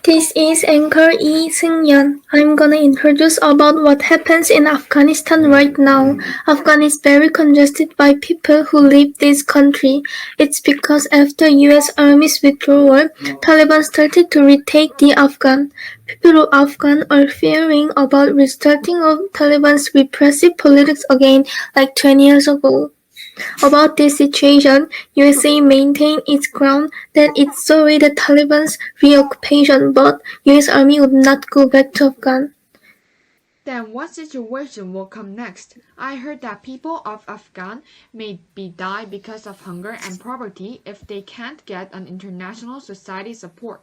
This is Anchor E. Seung-yeon. I'm gonna introduce about what happens in Afghanistan right now. Afghanistan is very congested by people who leave this country. It's because after US Army's withdrawal, Taliban started to retake the Afghan. People of Afghan are fearing about restarting of Taliban's repressive politics again like 20 years ago. About this situation, USA maintained its ground that it's sorry the Taliban's reoccupation, but US Army would not go back to Afghan. Then what situation will come next? I heard that people of Afghan may be die because of hunger and poverty if they can't get an international society support.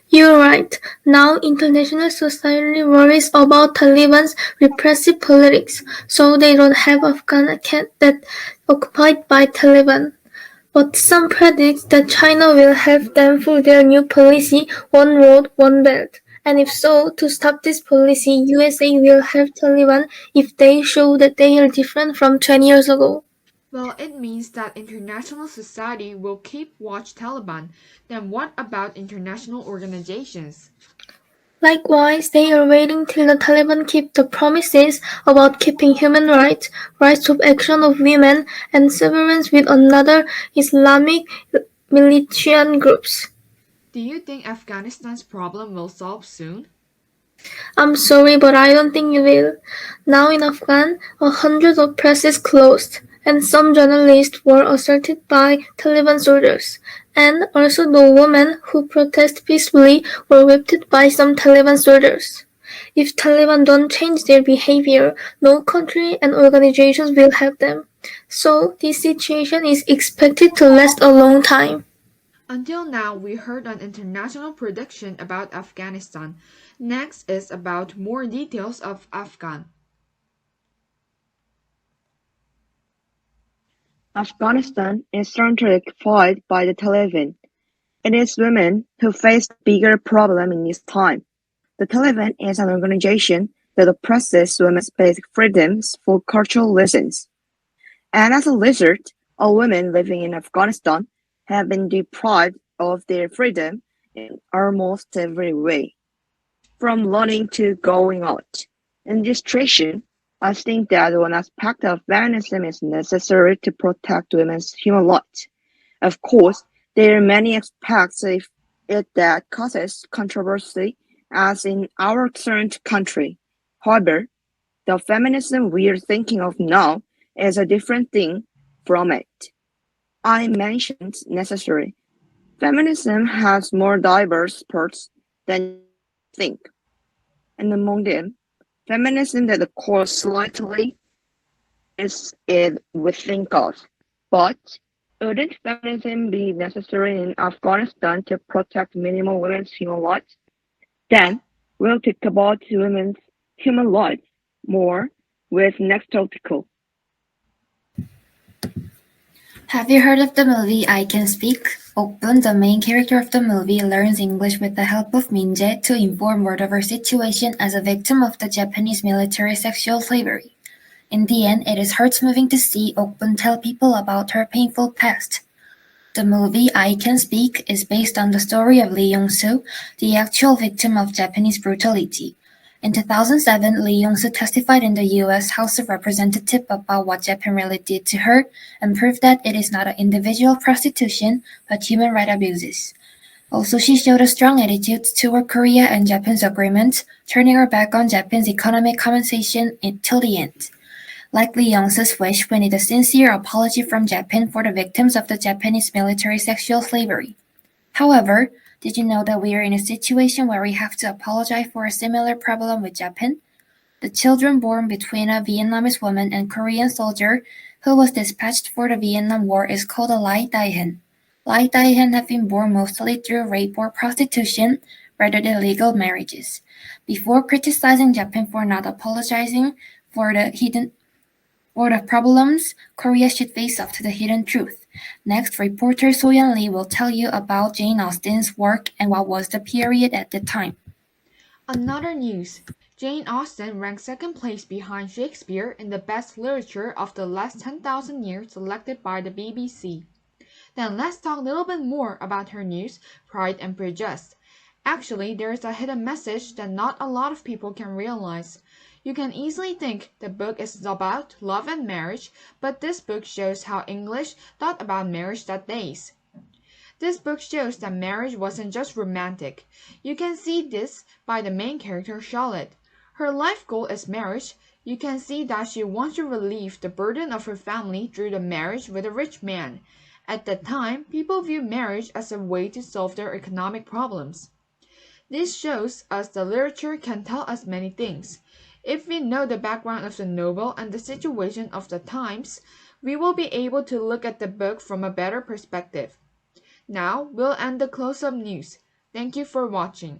You're right. Now international society worries about Taliban's repressive politics, so they don't have Afghan that occupied by Taliban. But some predict that China will help them through their new policy, One Road, One Belt. And if so, to stop this policy, USA will help Taliban if they show that they are different from 20 years ago. Well, it means that international society will keep watch Taliban. Then what about international organizations? Likewise, they are waiting till the Taliban keep the promises about keeping human rights, rights of action of women, and severance with another Islamic militant groups. Do you think Afghanistan's problem will solve soon? I'm sorry, but I don't think it will. Now in Afghan, 100 of presses closed, and some journalists were assaulted by Taliban soldiers. And also the women who protest peacefully were whipped by some Taliban soldiers. If Taliban don't change their behavior, no country and organizations will help them. So this situation is expected to last a long time. Until now, we heard an international prediction about Afghanistan. Next is about more details of Afghan. Afghanistan is currently occupied by the Taliban. It is women who face the bigger problem in this time. The Taliban is an organization that oppresses women's basic freedoms for cultural reasons. And as a result, all women living in Afghanistan have been deprived of their freedom in almost every way, from learning to going out. In this situation, I think that one aspect of feminism is necessary to protect women's human rights. Of course, there are many aspects of it that causes controversy, as in our current country. However, the feminism we are thinking of now is a different thing from it. I mentioned necessary. Feminism has more diverse parts than you think, and among them, feminism that the core slightly is it we think of. But wouldn't feminism be necessary in Afghanistan to protect minimal women's human rights? Then we'll talk about women's human rights more with next article. Have you heard of the movie I Can Speak? Okbun, the main character of the movie, learns English with the help of Minjae to inform word of her situation as a victim of the Japanese military sexual slavery. In the end, it is heart-moving to see Okbun tell people about her painful past. The movie I Can Speak is based on the story of Lee Yong-soo, the actual victim of Japanese brutality. In 2007, Lee Yong-soo testified in the U.S. House of Representatives about what Japan really did to her and proved that it is not an individual prostitution but human rights abuses. Also, she showed a strong attitude toward Korea and Japan's agreement, turning her back on Japan's economic compensation till the end. Like Lee Yong-soo's wish, we need a sincere apology from Japan for the victims of the Japanese military sexual slavery. However, did you know that we are in a situation where we have to apologize for a similar problem with Japan? The children born between a Vietnamese woman and Korean soldier who was dispatched for the Vietnam War is called a Lai Dai Hen. Lai Dai Hen have been born mostly through rape or prostitution rather than legal marriages. Before criticizing Japan for not apologizing for the problems, Korea should face up to the hidden truth. Next, reporter Soyeon Lee will tell you about Jane Austen's work and what was the period at the time. Another news. Jane Austen ranks second place behind Shakespeare in the best literature of the last 10,000 years selected by the BBC. Then let's talk a little bit more about her news, Pride and Prejudice. Actually, there is a hidden message that not a lot of people can realize. You can easily think the book is about love and marriage, but this book shows how English thought about marriage that days. This book shows that marriage wasn't just romantic. You can see this by the main character Charlotte. Her life goal is marriage. You can see that she wants to relieve the burden of her family through the marriage with a rich man. At that time, people viewed marriage as a way to solve their economic problems. This shows us that literature can tell us many things. If we know the background of the novel and the situation of the times, we will be able to look at the book from a better perspective. Now, we'll end the close-up news. Thank you for watching.